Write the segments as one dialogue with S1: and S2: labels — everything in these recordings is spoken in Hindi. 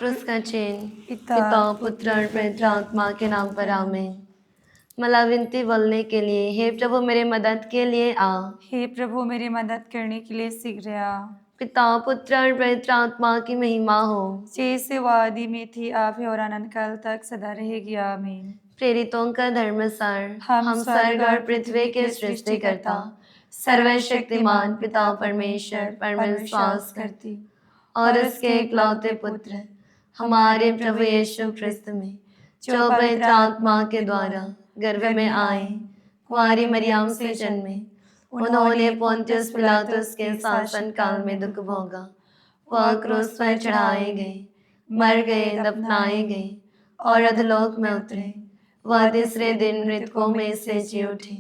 S1: क्रूस का चेन।
S2: पिता
S1: पुत्र और पवित्र आत्मा के नाम पर आमीन। मला विनती बोलने के लिए, हे प्रभु मेरे मदद के लिए आ।
S2: हे प्रभु मेरी मदद करने के लिए शीघ्र आ।
S1: पिता पुत्र और पवित्र आत्मा की महिमा हो,
S2: जैसे वो आदि में थी, आप है और अनंत काल तक सदा रहेगी। आमीन।
S1: प्रेरितों का धर्मसार।
S2: हम
S1: स्वर्ग और पृथ्वी के सृष्टिकर्ता, सर्वशक्तिमान पिता परमेश्वर पर मैं विश्वास करती और उसके इकलौते पुत्र हमारे प्रभु यीशु क्रिस्त में, जो पवित्र आत्मा के द्वारा गर्भ में आए, कुंवारी मरियम से जन्मे, उन्होंने पोंतियुस पिलातुस के शासन काल में दुख भोगा, वह क्रूस पर चढ़ाए गए, मर गए, दफनाए गए और अधोलोक में उतरे। वह तीसरे दिन मृतकों में से जी उठे,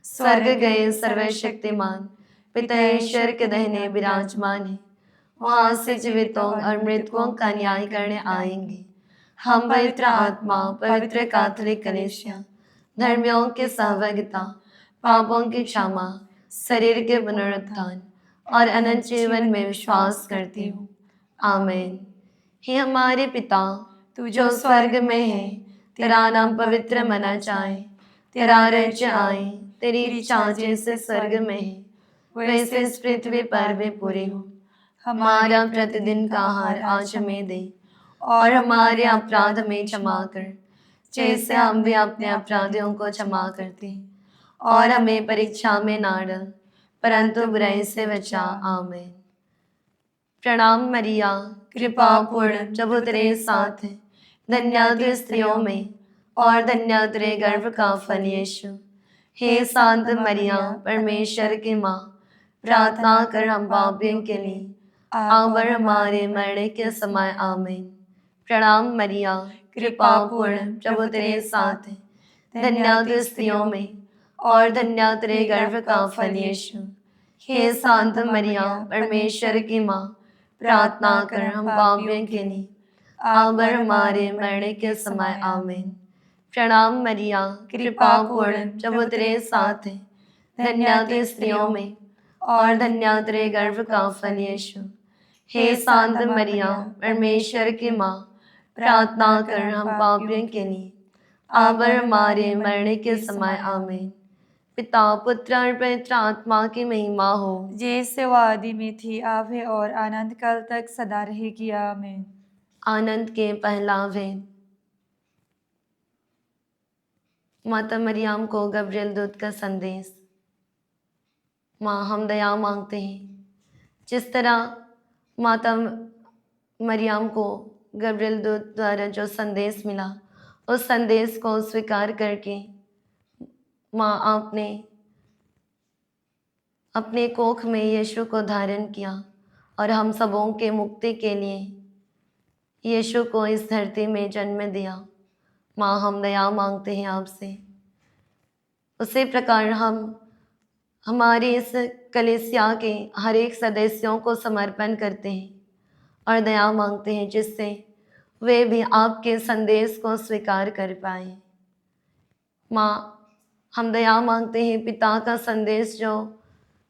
S1: स्वर्ग गए, सर्वशक्तिमान पिता ईश्वर के दाहिने विराजमान है। वहां से जीवितों और मृतकों का न्याय करने आएंगे। हम पवित्र आत्मा, पवित्र कैथोलिक कलीसिया, धर्मियों की सहभागिता, पापों की क्षमा, शरीर के पुनरुत्थान और अनंत जीवन में विश्वास करती हूँ। आमीन। हे हमारे पिता, तू जो स्वर्ग में है, तेरा नाम पवित्र माना जाए, तेरा राज्य आए, तेरी इच्छा जैसे स्वर्ग में है वैसे इस पृथ्वी पर भी पूरी हो। हमारा प्रतिदिन का आहार आज हमें दे, और हमारे अपराध हमें क्षमा कर, जैसे हम भी अपने अपराधियों को क्षमा करते हैं, और हमें परीक्षा में ना डाल, परंतु बुराई से बचा। आमीन। प्रणाम मरिया, कृपा पूर्ण, प्रभु तेरे साथ है, धन्य तू स्त्रियों में और धन्य तेरे गर्भ का फल यीशु। हे शांत मरिया, परमेश्वर की माँ, प्रार्थना कर हम पापियों के लिए, अब और हमारे मरने के समय। आमीन। प्रणाम मरिया, कृपा पूर्ण, प्रभु तेरे साथ है, धन्य तू स्त्रियों में और धन्य तेरे गर्भ का फल यीशु। हे शांत मरिया, परमेश्वर की माँ, प्रार्थना कर हम पापियों के लिए, अब और हमारे मरने के समय। आमीन। प्रणाम मरिया, कृपा पूर्ण, प्रभु तेरे साथ है, धन्य तू स्त्रियों में और धन्य तेरे गर्भ का फल यीशु। हे शांत मरिया, परमेश्वर की माँ, प्रार्थना कर हम पापियों के लिए, अब और हमारे मरने के समय। आमीन। पिता पुत्र और पवित्र आत्मा की महिमा हो,
S2: जैसे वो आदि में थी, आप है और अनंत काल तक सदा रहेगी। आमीन।
S1: आनंद के पहला भेद। माता मरियम को गब्रिएल दूत का संदेश। माँ, हम दया मांगते हैं, जिस तरह माता मरियम को गब्रिएल दूत द्वारा जो संदेश मिला, उस संदेश को स्वीकार करके माँ आपने अपने कोख में यीशु को धारण किया और हम सबों के मुक्ति के लिए यीशु को इस धरती में जन्म दिया। माँ, हम दया मांगते हैं आपसे। उसी प्रकार हम हमारी इस कलीसिया के हर एक सदस्यों को समर्पण करते हैं और दया मांगते हैं, जिससे वे भी आपके संदेश को स्वीकार कर पाए। माँ, हम दया मांगते हैं, पिता का संदेश जो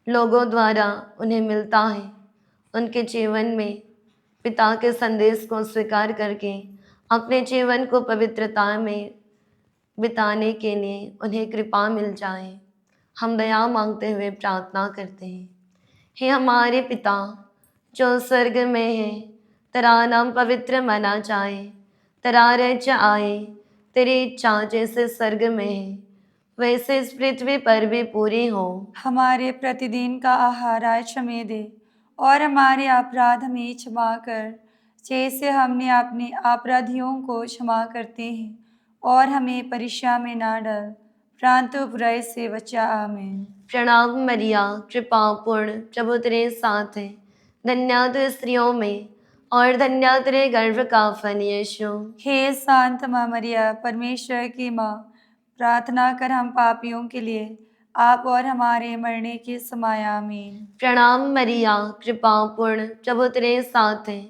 S1: लोगों द्वारा उन्हें मिलता है, उनके जीवन में पिता के संदेश को स्वीकार करके अपने जीवन को पवित्रता में बिताने के लिए उन्हें कृपा मिल जाए। हम दया मांगते हुए प्रार्थना करते हैं। हे हमारे पिता जो स्वर्ग में है, तेरा नाम पवित्र माना जाए, तेरा राज्य आए, तेरी इच्छा जैसे स्वर्ग में है वैसे इस पृथ्वी पर भी पूरी हो।
S2: हमारे प्रतिदिन का आहार आज हमें दे, और हमारे अपराध हमें क्षमा कर, जैसे हमने अपने अपराधियों को क्षमा करते हैं, और हमें परीक्षा में ना डाल, परंतु बुराई से बचा। आमीन।
S1: प्रणाम मरिया, कृपा पूर्ण, प्रभु तेरे साथ है, धन्य तू स्त्रियों में और धन्य तेरे गर्भ का फल यीशु।
S2: हे शांत माँ मरिया, परमेश्वर की माँ, प्रार्थना कर हम पापियों के लिए, आप और हमारे मरने के समय। आमीन।
S1: प्रणाम मरिया, कृपा पूर्ण, प्रभु तेरे साथ है,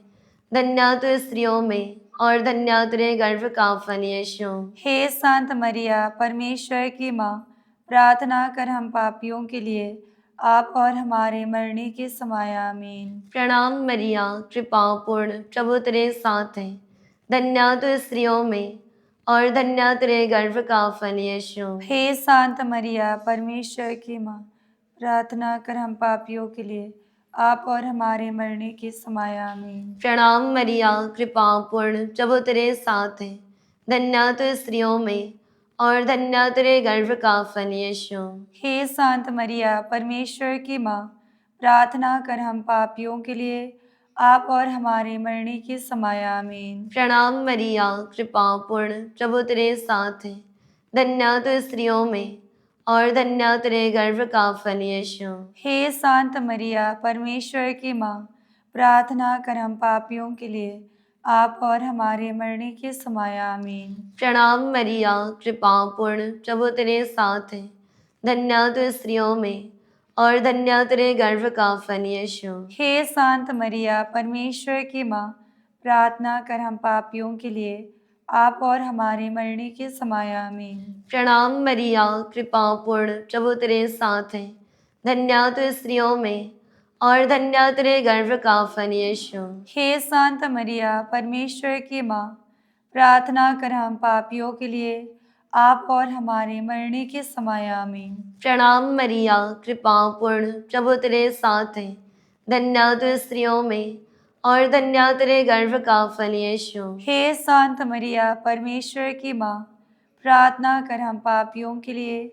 S1: धन्य तू स्त्रियों में और धन्य तेरे गर्भ का फल यीशु।
S2: हे शांत मरिया, परमेश्वर की माँ, प्रार्थना कर हम पापियों के लिए, आप और हमारे मरने के समय। आमीन।
S1: प्रणाम मरिया, कृपा पूर्ण, प्रभु तेरे साथ है, धन्य तू स्त्रियों में और धन्य तेरे गर्भ का फल यीशु।
S2: हे शांत मरिया, परमेश्वर की माँ, प्रार्थना कर हम पापियों के लिए, आप और हमारे मरने के समय आमीन।
S1: प्रणाम मरिया, कृपा पूर्ण, प्रभु तेरे साथ है। धन्य तू स्त्रियों में और धन्य तेरे गर्भ का फल यीशु।
S2: हे शांत मरिया, परमेश्वर की माँ, प्रार्थना कर हम पापियों के लिए, आप और हमारे मरने के समय आमीन।
S1: प्रणाम मरिया, कृपा पूर्ण, प्रभु तेरे साथ है। धन्य तू स्त्रियों में और धन्य तेरे गर्भ का फल यीशु।
S2: हे शांत मरिया, परमेश्वर की माँ, प्रार्थना कर हम पापियों के लिए, आप और हमारे मरने के समय आमीन।
S1: प्रणाम मरिया, कृपा पूर्ण, प्रभु तेरे साथ है। धन्य तू स्त्रियों में और धन्य तेरे गर्भ का फल यीशु।
S2: हे शांत मरिया, परमेश्वर की माँ, प्रार्थना कर हम पापियों के लिए, आप और हमारे मरने के समय आमीन।
S1: प्रणाम मरिया, कृपा पूर्ण, प्रभु तेरे साथ है। धन्य तू स्त्रियों में और धन्य तेरे गर्भ का फल यीशु।
S2: हे शांत मरिया, परमेश्वर की माँ, प्रार्थना कर हम पापियों के लिए, आप और हमारे मरने के समय आमीन।
S1: प्रणाम मरिया, कृपा पूर्ण, प्रभु तेरे साथ है। धन्य तू स्त्रियों में और धन्य तेरे गर्भ का फल यीशु।
S2: हे शांत मरिया, परमेश्वर की माँ, प्रार्थना कर हम पापियों के लिए,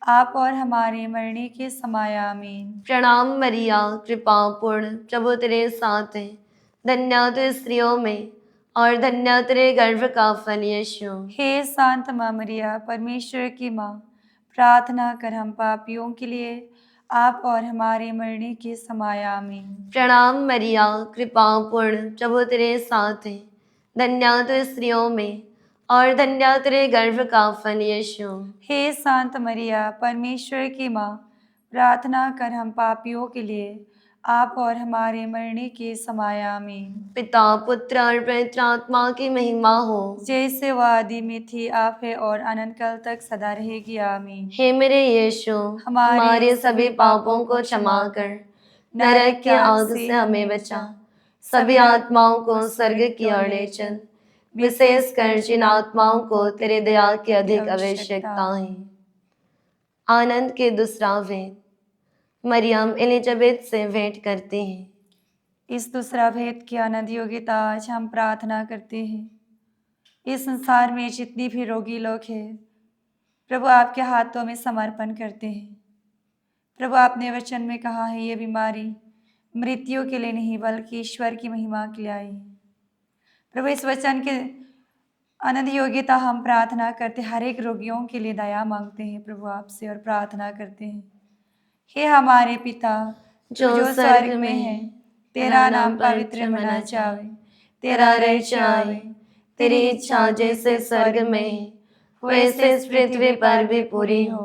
S2: आप और हमारे मरने के समय आमीन।
S1: प्रणाम मरिया, कृपा पूर्ण, प्रभु तेरे साथ है। धन्य तू स्त्रियों में और धन्य तेरे गर्भ का फल यीशु।
S2: हे शांत माँ मरिया, परमेश्वर की माँ, प्रार्थना कर हम पापियों के लिए, आप और हमारे मरने के समय आमीन।
S1: प्रणाम मरिया, कृपा पूर्ण, प्रभु तेरे साथ है। धन्य तू स्त्रियों में और धन्य तेरे गर्भ का फल यीशु।
S2: हे शांत मरिया, परमेश्वर की माँ, प्रार्थना कर हम पापियों के लिए, आप और हमारे मरने के समय आमीन।
S1: पिता, पुत्र और पवित्र आत्मा की महिमा हो,
S2: जैसे वह आदि में थी, आप है और अनंत काल तक सदा रहेगी आमीन।
S1: हे मेरे यीशु, हमारे सभी पापों को क्षमा कर, नरक की आग से हमें बचा, सभी आत्माओं को स्वर्ग की ओर ले चल, विशेषकर जिन आत्माओं को तेरे दया की अधिक आवश्यकता है। आनंद के दूसरा भेद, मरियम एलिजाबेथ से भेंट करती है।
S2: इस दूसरा भेद की आनंद योग्यता आज हम प्रार्थना करते हैं। इस संसार में जितनी भी रोगी लोग हैं, प्रभु आपके हाथों में समर्पण करते हैं। प्रभु, आपने वचन में कहा है, ये बीमारी मृत्यु के लिए नहीं बल्कि ईश्वर की महिमा के लिए आई है। प्रभु, इस वचन के आनंद योग्यता हम प्रार्थना करते, हर एक रोगियों के लिए दया मांगते हैं प्रभु आपसे और प्रार्थना करते हैं। हे हमारे पिता जो स्वर्ग में है, तेरा नाम पवित्र मना जावे, तेरा राज्य आवे, तेरी इच्छा जैसे स्वर्ग में है वैसे इस पृथ्वी पर भी पूरी हो।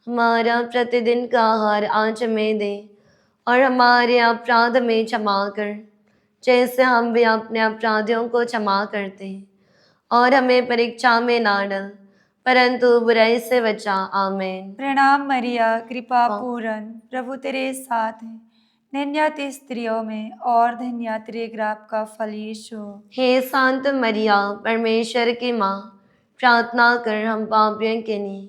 S1: हमारा प्रतिदिन का आहार आज हमें दे और हमारे अपराध में क्षमा कर, जैसे हम भी अपने अपराधियों को क्षमा करते हैं, और हमें परीक्षा में ना डाल परंतु बुराई से बचा। आमीन।
S2: प्रणाम मरिया, कृपा पूर्ण, प्रभु तेरे साथ है। धन्य तू स्त्रियों में और धन्य तेरे गर्भ का फल यीशु।
S1: हे शांत मरिया, परमेश्वर की माँ, प्रार्थना कर हम पापियों के लिए,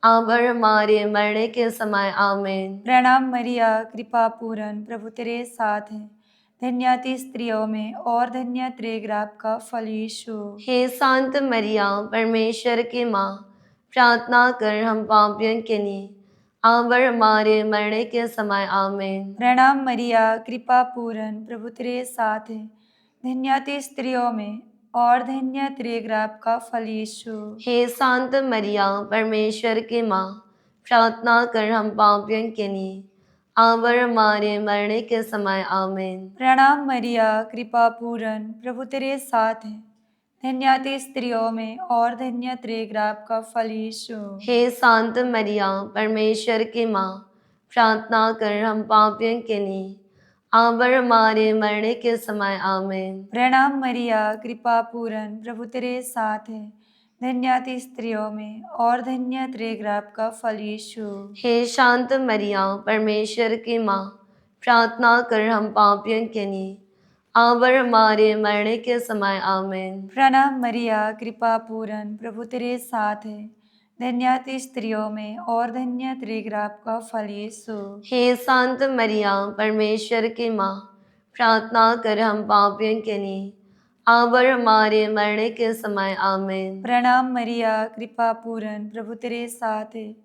S1: अब और हमारे मरने के समय। आमीन।
S2: प्रणाम मरिया, कृपा पूर्ण, प्रभु तेरे साथ है। धन्य तू स्त्रियों में और धन्य तेरे गर्भ का फल यीशु।
S1: हे शांत मरिया, परमेश्वर की माँ, प्रार्थना कर हम पापियों के लिए, अब और हमारे मरने के समय। आमीन।
S2: प्रणाम मरिया, कृपा पूर्ण, प्रभु तेरे साथ है। धन्य तू स्त्रियों में और धन्य तेरे गर्भ का फल यीशु।
S1: हे शांत मरिया, परमेश्वर की माँ, प्रार्थना कर हम पापियों के लिए, अब और हमारे मरने के समय। आमीन।
S2: प्रणाम मरिया, कृपा पूर्ण, प्रभु तेरे साथ है। धन्य तू स्त्रियों में और धन्य तेरे गर्भ का फल यीशु।
S1: हे शांत मरिया, परमेश्वर की माँ, प्रार्थना कर हम पापियों के लिए, अब और हमारे मरने के समय। आमीन।
S2: प्रणाम मरिया, कृपा पूर्ण, प्रभु तेरे साथ है। धन्य तू स्त्रियों में और धन्य तेरे गर्भ का फल यीशु।
S1: हे शांत मरिया, परमेश्वर की माँ, प्रार्थना कर हम पापियों के लिए, अब और हमारे मरने के समय आमीन।
S2: प्रणाम मरिया, कृपा पूर्ण, प्रभु तेरे साथ है। धन्य तू स्त्रियों में और धन्य तेरे गर्भ का फल यीशु।
S1: हे संत मरिया, परमेश्वर की माँ, प्रार्थना कर हम पापियों के लिए, अब और हमारे मरने के समय आमीन।
S2: प्रणाम मरिया, कृपा पूर्ण, प्रभु तेरे साथ है।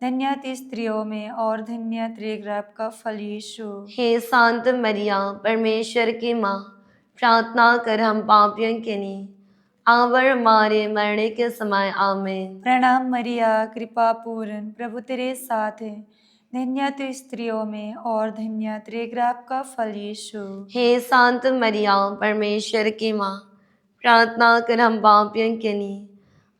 S2: धन्य तू स्त्रियों में और धन्य तेरे गर्भ का फल यीशु।
S1: हे संत मरिया, परमेश्वर की माँ, प्रार्थना कर हम पापियों के लिए, अब और हमारे मरने के समय आमीन।
S2: प्रणाम मरिया, कृपा पूर्ण, प्रभु तेरे साथ है। धन्य तू स्त्रियों में और धन्य तेरे गर्भ का फल यीशु।
S1: हे संत मरिया, परमेश्वर की माँ, प्रार्थना कर हम पापियों के लिए,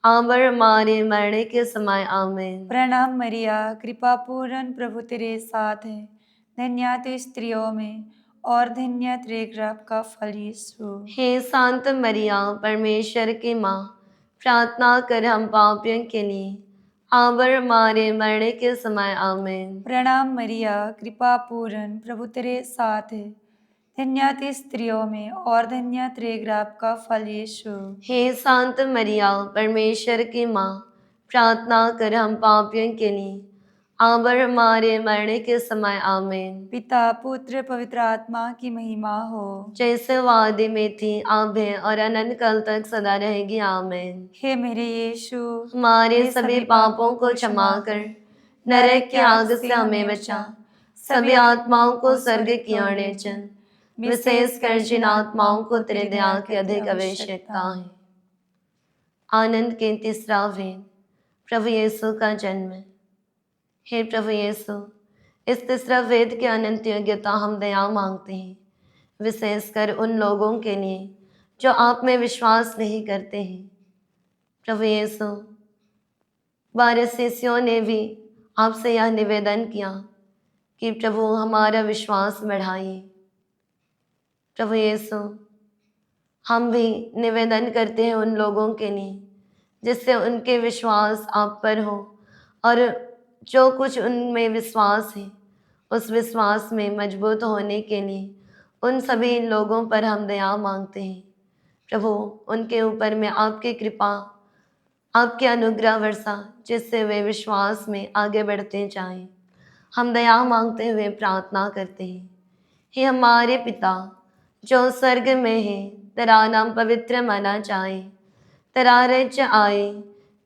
S1: अब और हमारे मरने के समय आमीन।
S2: प्रणाम मरिया, कृपा पूर्ण, प्रभु तेरे साथ है। धन्य तू स्त्रियों में और धन्य तेरे गर्भ का फल यीशु।
S1: हे संत मरिया, परमेश्वर की माँ, प्रार्थना कर हम पापियों के लिए, अब और हमारे मरने के समय आमीन।
S2: प्रणाम मरिया, कृपा पूर्ण, प्रभु तेरे साथ है। धन्य तू स्त्रियों में और धन्य तेरे गर्भ का फल यीशु।
S1: हे संत मरिया, परमेश्वर की माँ, प्रार्थना कर हम पापियों के लिए, अब और हमारे मरने के समय आमीन।
S2: पिता, पुत्र, पवित्र आत्मा की महिमा हो।
S1: जैसे वादे में थी, अब है और अनंत काल तक सदा रहेगी आमीन।
S2: हे मेरे यीशु,
S1: हमारे सभी पापों को क्षमा कर, नरक की आग से हमें बचा, सभी आत्माओं को स्वर्ग की ओर ले चल, विशेषकर जिन आत्माओं को तेरे दया की अधिक आवश्यकता है। आनंद के तीसरा वेद, प्रभु यीशु का जन्म। हे प्रभु यीशु, इस तीसरा वेद की अनंत योग्यता हम दया मांगते हैं, विशेषकर उन लोगों के लिए जो आप में विश्वास नहीं करते हैं। प्रभु यीशु, 12 शिष्यों ने भी आपसे यह निवेदन किया कि प्रभु हमारा विश्वास बढ़ाइए। प्रभु यीशु, हम भी निवेदन करते हैं उन लोगों के लिए जिससे उनके विश्वास आप पर हो, और जो कुछ उनमें विश्वास है उस विश्वास में मजबूत होने के लिए उन सभी लोगों पर हम दया मांगते हैं। प्रभु, उनके ऊपर में आपकी कृपा, आपके अनुग्रह वर्षा, जिससे वे विश्वास में आगे बढ़ते जाएं। हम दया मांगते हुए प्रार्थना करते हैं। हे हमारे पिता जो स्वर्ग में है, तेरा नाम पवित्र माना जाए, तेरा राज्य आए,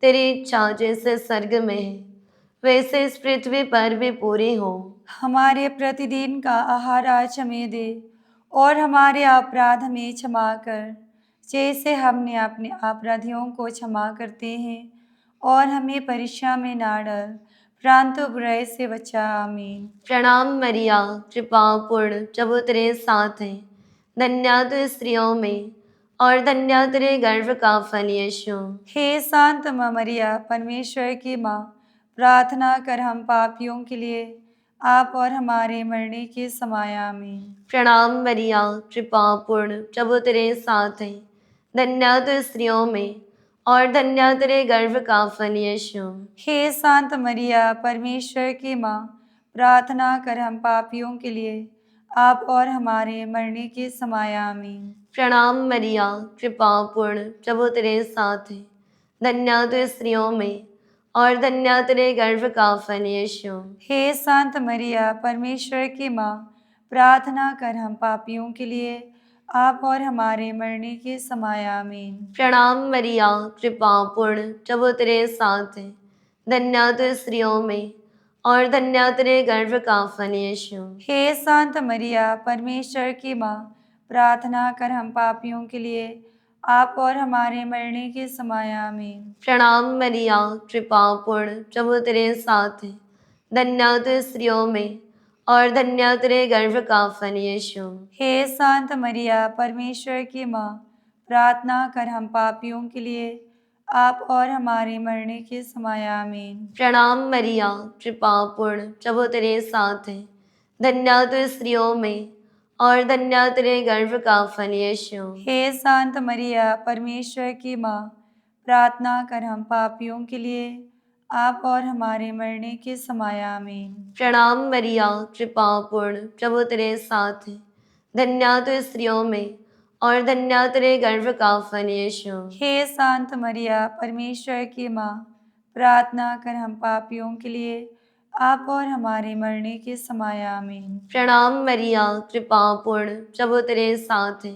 S1: तेरी इच्छा जैसे स्वर्ग में है वैसे इस पृथ्वी पर भी पूरी हो।
S2: हमारे प्रतिदिन का आहार आज हमें दे, और हमारे अपराध हमें क्षमा कर, जैसे हमने अपने अपराधियों को क्षमा करते हैं। और हमें परीक्षा में ना डाल, परंतु बुराई से बचा। आमीन।
S1: प्रणाम मरिया, कृपा पूर्ण, प्रभु तेरे साथ है, धन्य तू स्त्रियों में और धन्य तेरे गर्भ का फल यीशु।
S2: हे शांत माँ मरिया, परमेश्वर की माँ, प्रार्थना कर हम पापियों के लिए, आप और हमारे मरने के समय। आमीन।
S1: प्रणाम मरिया, कृपा पूर्ण, प्रभु तेरे साथ है, धन्य तू स्त्रियों में और धन्य तेरे गर्भ का फल यीशु।
S2: हे शांत मरिया, परमेश्वर की माँ, प्रार्थना कर हम पापियों के लिए, आप और हमारे मरने के समय। आमीन।
S1: प्रणाम मरिया, कृपा पूर्ण, प्रभु तेरे साथ है, धन्य तू स्त्रियों में और धन्य तेरे गर्भ का फल यीशु।
S2: हे शांत मरिया, परमेश्वर की माँ, प्रार्थना कर हम पापियों के लिए, आप और हमारे मरने के समय। आमीन।
S1: प्रणाम मरिया, कृपा पूर्ण, प्रभु तेरे साथ है, धन्य तू स्त्रियों में और धन्य तेरे गर्भ का फल यीशु।
S2: हे शांत मरिया, परमेश्वर की माँ, प्रार्थना कर हम पापियों के लिए, आप और हमारे मरने के समय। आमीन।
S1: प्रणाम मरिया, कृपा पूर्ण, प्रभु तेरे साथ है, धन्य तू स्त्रियों में और धन्य तेरे गर्भ का फल यीशु।
S2: हे शांत मरिया, परमेश्वर की माँ, प्रार्थना कर हम पापियों के लिए, आप और हमारे मरने के समय। आमीन।
S1: प्रणाम मरिया, कृपा पूर्ण, प्रभु तेरे साथ है, धन्य तू स्त्रियों में और धन्य तेरे गर्भ का फल यीशु।
S2: हे शांत मरिया, परमेश्वर की माँ, प्रार्थना कर हम पापियों के लिए, आप और हमारे मरने के समय। आमीन।
S1: प्रणाम मरिया, कृपा पूर्ण, प्रभु तेरे साथ है, धन्य तो स्त्रियों में और धन्य तेरे गर्भ का फल यीशु।
S2: हे शांत मरिया, परमेश्वर की माँ, प्रार्थना कर हम पापियों के लिए, आप और हमारे मरने के समय आमीन।
S1: प्रणाम मरिया, कृपा पूर्ण, प्रभु तेरे साथ है।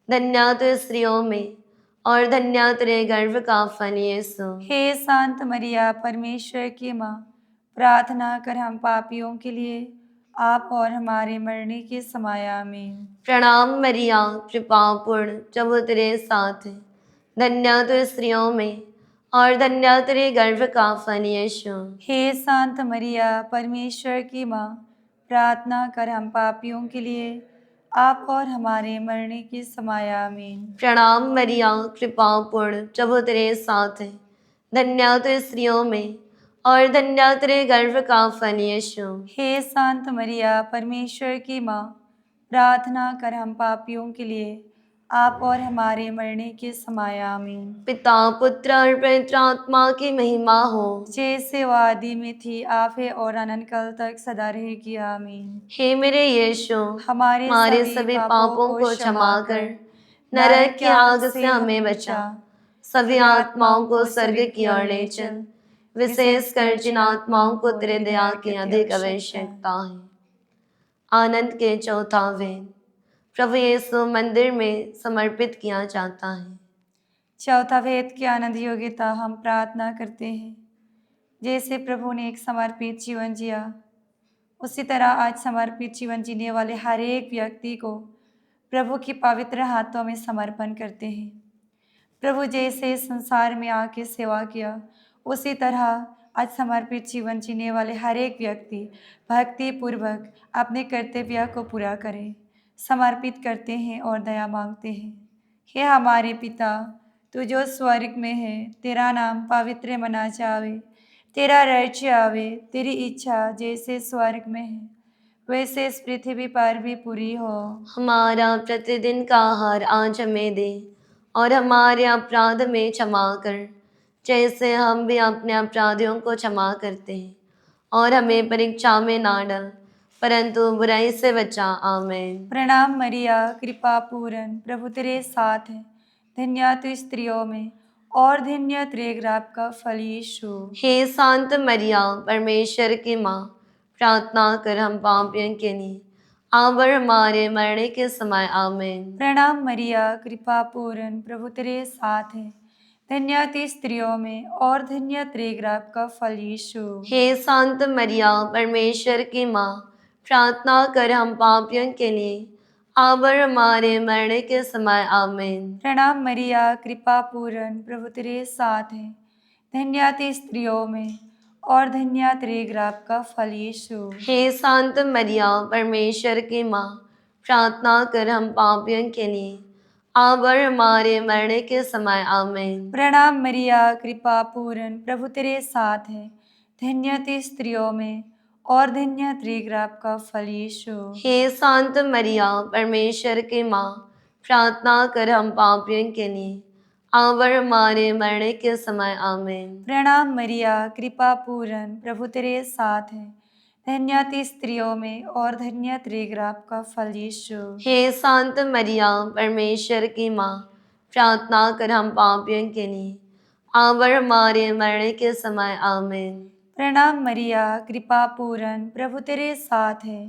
S1: धन्य तो स्त्रियों में और धन्य तेरे गर्भ का फल यीशु।
S2: हे शांत मरिया, परमेश्वर की माँ, प्रार्थना कर हम पापियों के लिए, आप और हमारे मरने के समय आमीन।
S1: प्रणाम मरिया, कृपा पूर्ण, प्रभु तेरे साथ है। धन्य तो स्त्रियों में और धन्य तेरे गर्भ का फल यीशु।
S2: हे शांत मरिया, परमेश्वर की माँ, प्रार्थना कर हम पापियों के लिए, आप और हमारे मरने के समय आमीन।
S1: प्रणाम मरिया, कृपा पूर्ण, प्रभु तेरे साथ है। धन्य तो स्त्रियों में और धन्य तेरे गर्भ का फल यीशु।
S2: हे शांत मरिया, परमेश्वर की माँ, प्रार्थना कर हम पापियों के लिए, आप और हमारे मरने के समय आमीन।
S1: पिता पुत्र और पवित्र आत्मा की महिमा हो,
S2: जैसे वो आदि में थी, आप है और अनंत काल तक सदा रहेगी आमीन।
S1: हे मेरे यीशु,
S2: हमारे
S1: सभी पापों को क्षमा कर, नरक की आग से हमें बचा, सभी आत्माओं को स्वर्ग की ओर ले चल, विशेषकर जिन आत्माओं को तेरे दया की अधिक आवश्यकता है। आनंद के चौथा वेद, प्रभु यीशु मंदिर में समर्पित किया जाता है।
S2: चौथा वेद की आनंद योग्यता हम प्रार्थना करते हैं। जैसे प्रभु ने एक समर्पित जीवन जिया, उसी तरह आज समर्पित जीवन जीने वाले हर एक व्यक्ति को प्रभु की पवित्र हाथों में समर्पण करते हैं। प्रभु जैसे इस संसार में आके सेवा किया, उसी तरह आज समर्पित जीवन जीने वाले हर एक व्यक्ति भक्ति पूर्वक अपने कर्तव्य को पूरा करे, समर्पित करते हैं और दया मांगते हैं। हे हमारे पिता, तू जो स्वर्ग में है, तेरा नाम पवित्र मना जावे, तेरा राज्य आवे, तेरी इच्छा जैसे स्वर्ग में है वैसे इस पृथ्वी पर भी पूरी हो।
S1: हमारा प्रतिदिन का आहार आज हमें दे और हमारे अपराध में क्षमा कर, जैसे हम भी अपने अपराधियों को क्षमा करते हैं, और हमें परीक्षा में ना डाल, परंतु बुराई से बचा। आमीन।
S2: प्रणाम मरिया, कृपा पूर्ण, प्रभु तेरे साथ है। धन्य तू स्त्रियों में और धन्य तेरे गर्भ का फल यीशु।
S1: हे शांत मरिया, परमेश्वर की माँ, प्रार्थना कर हम पापियों के लिए, अब और हमारे मरने के समय। आमीन।
S2: प्रणाम मरिया, कृपा पूर्ण, प्रभु तेरे साथ है। धन्य तू स्त्रियों में और धन्य तेरे गर्भ का फल यीशु।
S1: हे शांत मरिया, परमेश्वर की माँ, प्रार्थना कर हम पापियों के लिए, अब और हमारे मरने के समय। आमीन।
S2: प्रणाम मरिया, कृपा पूर्ण, प्रभु तेरे साथ है। धन्य तू स्त्रियों में और धन्य तेरे गर्भ का फल यीशु।
S1: हे शांत मरिया, परमेश्वर की माँ, प्रार्थना कर हम पापियों के लिए, अब और हमारे मरने के समय। आमीन।
S2: प्रणाम मरिया, कृपा पूर्ण, प्रभु तेरे साथ है। धन्य तू स्त्रियों में और धन्य तेरे गर्भ का फल यीशु।
S1: हे शांत मरिया, परमेश्वर की माँ, प्रार्थना कर हम पापियों के लिए, अब और हमारे मरने के समय। आमीन।
S2: प्रणाम मरिया, कृपा पूर्ण, प्रभु तेरे साथ है। धन्य तू स्त्रियों में और धन्य तेरे गर्भ का फल यीशु।
S1: हे शांत मरिया, परमेश्वर की माँ, प्रार्थना कर हम पापियों के लिए, अब और हमारे मरने के समय। आमीन।
S2: प्रणाम मरिया, कृपा पूर्ण, प्रभु तेरे साथ है।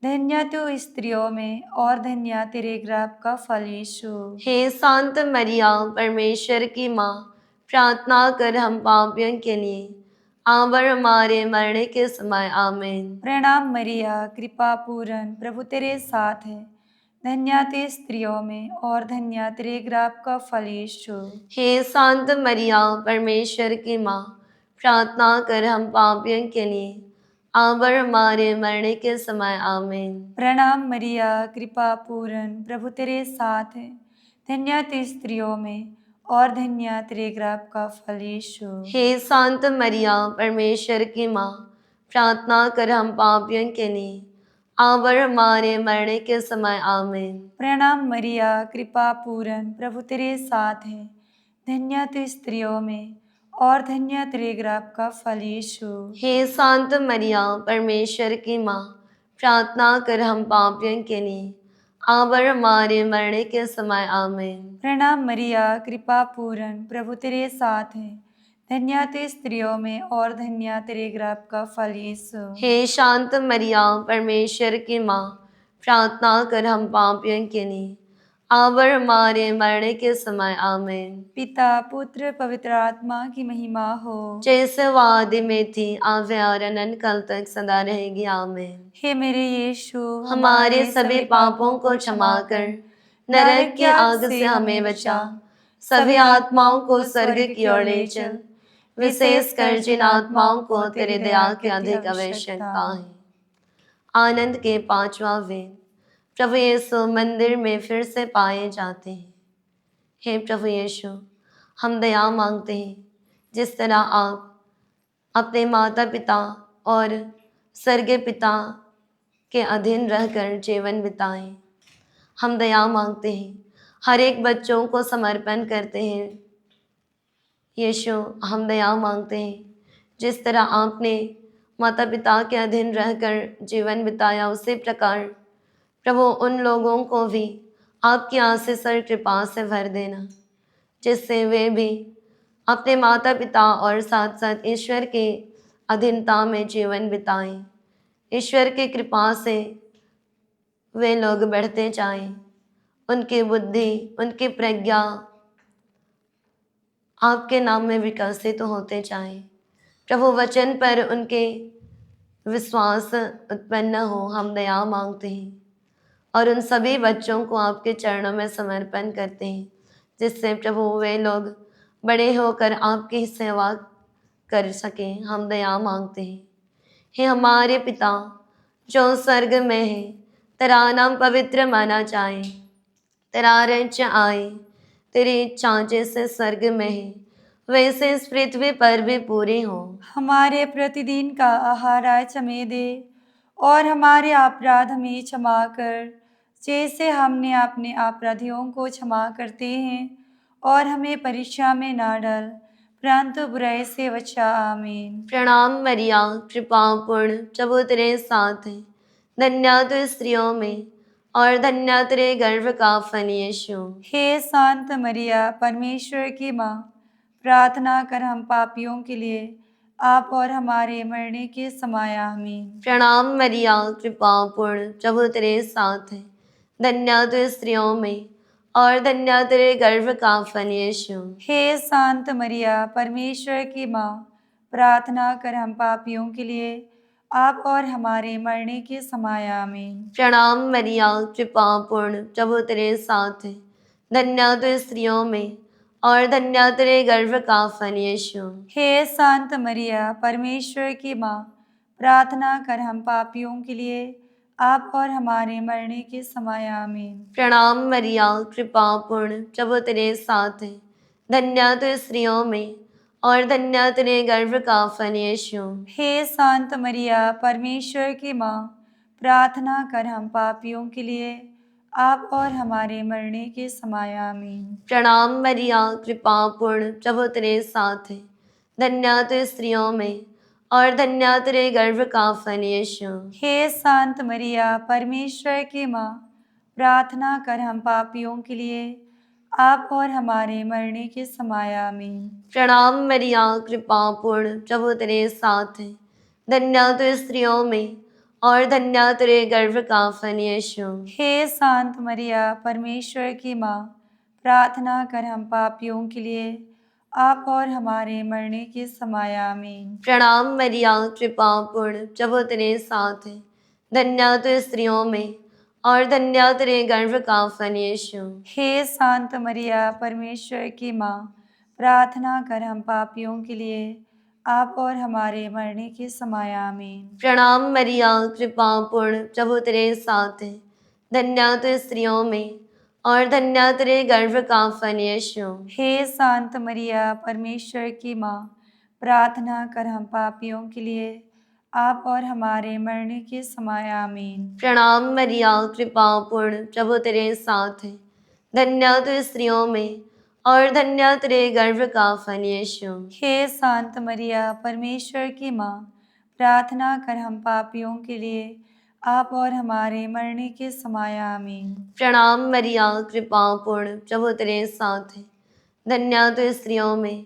S2: धन्य तू स्त्रियों में और धन्य तेरे गर्भ का फल यीशु।
S1: हे शांत मरिया, परमेश्वर की माँ, प्रार्थना कर हम पापियों के लिए, अब और हमारे मरने के समय। आमीन।
S2: प्रणाम मरिया, कृपा पूर्ण, प्रभु तेरे साथ है। धन्य तू स्त्रियों में और धन्य तेरे गर्भ का फल यीशु।
S1: हे शांत मरिया, परमेश्वर की माँ, प्रार्थना कर हम पापियों के लिए, अब और हमारे मरने के समय। आमीन।
S2: प्रणाम मरिया, कृपा पूर्ण, प्रभु तेरे साथ है। धन्य तू स्त्रियों में और धन्य तेरे गर्भ का फल यीशु।
S1: हे शांत मरिया, परमेश्वर की माँ, प्रार्थना कर हम पापियों के लिए, अब और हमारे मरने के समय। आमीन।
S2: प्रणाम मरिया, कृपा पूर्ण, प्रभु तेरे साथ है। धन्य तू स्त्रियों में और धन्य तेरे गर्भ का फल यीशु।
S1: हे शांत मरिया, परमेश्वर की माँ, प्रार्थना कर हम पापियों के लिए, आवर हमारे मरने के समय आमीन।
S2: प्रणाम मरिया, कृपा पूर्ण, प्रभु तेरे साथ है। धन्य तू स्त्रियों में और धन्य तेरे गर्भ का फल यीशु।
S1: हे शांत मरिया, परमेश्वर की माँ, प्रार्थना कर हम पापियों के लिए, आवर हमारे मरने के समय आमीन।
S2: पिता पुत्र पवित्र आत्मा की महिमा हो।
S1: जैसे वादी में थी, आवे और अनंत काल तक सदा रहेगी आमीन।
S2: हे मेरे यीशु,
S1: हमारे सभी पापों को क्षमा कर, नरक की आग से हमें बचा, सभी आत्माओं को स्वर्ग की ओर ले चल, विशेषकर जिन आत्माओं को तेरे दया की अधिक आवश्यकता है। आनंद के पांचवा वेद। प्रभु यीशु मंदिर में फिर से पाए जाते हैं। हे प्रभु यीशु, हम दया मांगते हैं, जिस तरह आप अपने माता पिता और स्वर्गीय पिता के अधीन रहकर जीवन बिताएं। हम दया मांगते हैं, हर एक बच्चों को समर्पण करते हैं। यीशु, हम दया मांगते हैं, जिस तरह आपने माता पिता के अधीन रहकर जीवन बिताया, उसी प्रकार प्रभु उन लोगों को भी आपकी आशीष और कृपा से भर देना, जिससे वे भी अपने माता पिता और साथ साथ ईश्वर के अधीनता में जीवन बिताएं। ईश्वर की कृपा से वे लोग बढ़ते जाएं, उनकी बुद्धि, उनकी प्रज्ञा आपके नाम में विकसित होते जाएं। प्रभु वचन पर उनके विश्वास उत्पन्न हो, हम दया मांगते हैं और उन सभी बच्चों को आपके चरणों में समर्पण करते हैं, जिससे प्रभु वे लोग बड़े होकर आपकी सेवा कर सकें। हम दया मांगते हैं। हे हमारे पिता जो स्वर्ग में है, तेरा नाम पवित्र माना जाए, तेरा राज्य आए, तेरी इच्छा जैसे स्वर्ग में है वैसे इस पृथ्वी पर भी पूरी हो।
S2: हमारे प्रतिदिन का आहार आज हमें दे, और हमारे अपराध हमें क्षमा कर, जैसे हमने अपने अपराधियों को क्षमा करते हैं, और हमें परीक्षा में ना डाल, परंतु बुराई से बचा। आमीन।
S1: प्रणाम मरिया, कृपा पूर्ण, प्रभु तेरे साथ है, धन्य तू स्त्रियों में और धन्य तेरे गर्भ का फल यीशु।
S2: हे शांत मरिया, परमेश्वर की माँ, प्रार्थना कर हम पापियों के लिए, आप और हमारे मरने के समय। आमीन।
S1: प्रणाम मरिया, कृपा पूर्ण, प्रभु तेरे साथ है, धन्य तू स्त्रियों में और धन्य तेरे गर्भ का फल यीशु।
S2: हे शांत मरिया, परमेश्वर की माँ, प्रार्थना कर हम पापियों के लिए, आप और हमारे मरने के समय। आमीन।
S1: प्रणाम मरिया, कृपा पूर्ण, प्रभु तेरे साथ है, धन्य तू स्त्रियों में और धन्य तेरे गर्भ का फल यीशु।
S2: हे शांत मरिया, परमेश्वर की माँ, प्रार्थना कर हम पापियों के लिए, आप और हमारे मरने के समय। आमीन।
S1: प्रणाम मरिया, कृपा पूर्ण, प्रभु तेरे साथ है, धन्य तू स्त्रियों में और धन्य तेरे गर्भ का फल यीशु।
S2: हे शांत मरिया, परमेश्वर की माँ, प्रार्थना कर हम पापियों के लिए, आप और हमारे मरने के समय। आमीन।
S1: प्रणाम मरिया, कृपा पूर्ण, प्रभु तेरे साथ है, धन्य तू स्त्रियों में और धन्य तेरे गर्भ का फल यीशु।
S2: हे शांत मरिया, परमेश्वर की माँ, प्रार्थना कर हम पापियों के लिए, आप और हमारे मरने के समय। आमीन।
S1: प्रणाम मरिया, कृपा पूर्ण, प्रभु तेरे साथ है, धन्य तू स्त्रियों में और धन्य तेरे गर्भ का फल यीशु।
S2: हे शांत मरिया, परमेश्वर की माँ, प्रार्थना कर हम पापियों के लिए, आप और हमारे मरने के समय। आमीन।
S1: प्रणाम मरिया, कृपा पूर्ण, प्रभु तेरे साथ है, धन्य तू स्त्रियों में और धन्य तेरे गर्भ का फल यीशु।
S2: हे शांत मरिया, परमेश्वर की माँ, प्रार्थना कर हम पापियों के लिए, आप और हमारे मरने के समय। आमीन।
S1: प्रणाम मरिया, कृपा पूर्ण, प्रभु तेरे साथ है, धन्य तू स्त्रियों में और धन्य तेरे गर्भ का फल यीशु।
S2: हे शांत मरिया, परमेश्वर की माँ, प्रार्थना कर हम पापियों के लिए, आप और हमारे मरने के समय। आमीन।
S1: प्रणाम मरिया, कृपा पूर्ण, प्रभु तेरे साथ है, धन्य तू स्त्रियों में और धन्य तेरे गर्भ का फल यीशु।
S2: हे शांत मरिया, परमेश्वर की माँ, प्रार्थना कर हम पापियों के लिए, आप और हमारे मरने के समय आमीन।
S1: प्रणाम मरिया, कृपा पूर्ण, प्रभु तेरे साथ है। धन्य तू स्त्रियों में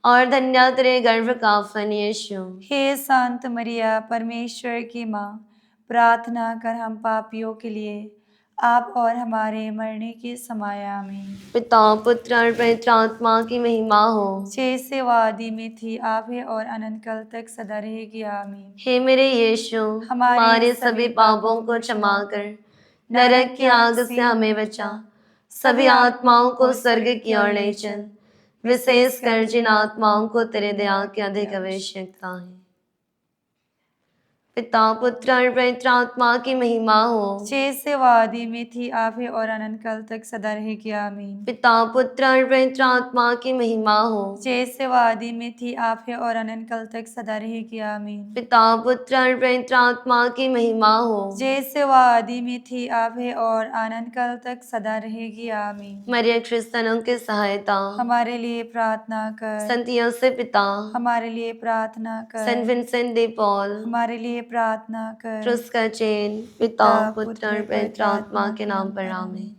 S1: और धन्य तेरे गर्भ का फल यीशु।
S2: हे संत मरिया, परमेश्वर की माँ, प्रार्थना कर हम पापियों के लिए, आप और हमारे मरने के समय आमीन।
S1: पिता पुत्र और पवित्र आत्मा की महिमा हो।
S2: जैसे वादी में थी, आप है और अनंत काल तक सदा रहेगी आमीन।
S1: हे मेरे यीशु, हमारे सभी पापों को क्षमा कर, नरक की आग से हमें बचा, सभी आत्माओं को स्वर्ग की ओर ले चल, विशेष कर जिन आत्माओं को तेरे दया की अधिक आवश्यकता है। पिता पुत्र और पवित्र आत्मा की महिमा हो।
S2: जैसे वादी में थी, आप है और अनंत काल तक सदा रहेगी आमीन।
S1: पिता पुत्र और पवित्र आत्मा की महिमा हो।
S2: जैसे वादी में थी, आप है और अनंत काल तक सदा रहेगी आमीन।
S1: पिता पुत्र और पवित्र आत्मा की महिमा हो।
S2: जैसे वादी में थी, आप है और अनंत काल तक सदा रहेगी आमीन।
S1: मरिया क्रिस्तियनों की सहायता,
S2: हमारे लिए प्रार्थना कर।
S1: संत योसेफ पिता,
S2: हमारे लिए प्रार्थना कर।
S1: सेंट विंसेंट de पॉल,
S2: हमारे लिए प्रार्थना कर।
S1: क्रूस का चेन, पिता पुत्र और पवित्र आत्मा के नाम पर आमीन।